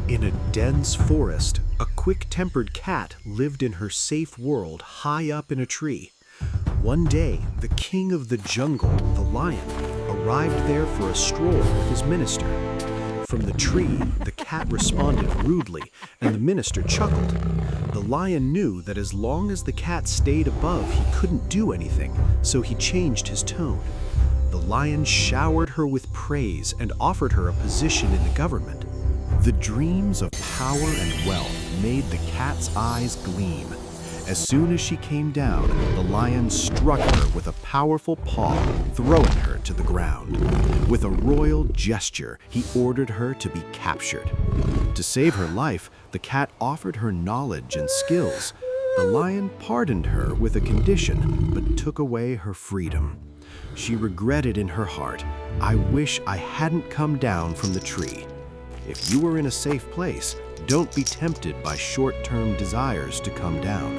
In a dense forest, a quick-tempered cat lived in her safe world high up in a tree. One day, the king of the jungle, the lion, arrived there for a stroll with his minister. From the tree, the cat responded rudely, and the minister chuckled. The lion knew that as long as the cat stayed above, he couldn't do anything, so he changed his tone. The lion showered her with praise and offered her a position in the government. The dreams of power and wealth made the cat's eyes gleam. As soon as she came down, the lion struck her with a powerful paw, throwing her to the ground. With a royal gesture, he ordered her to be captured. To save her life, the cat offered her knowledge and skills. The lion pardoned her with a condition, but took away her freedom. She regretted in her heart, "I wish I hadn't come down from the tree." If you are in a safe place, don't be tempted by short-term desires to come down.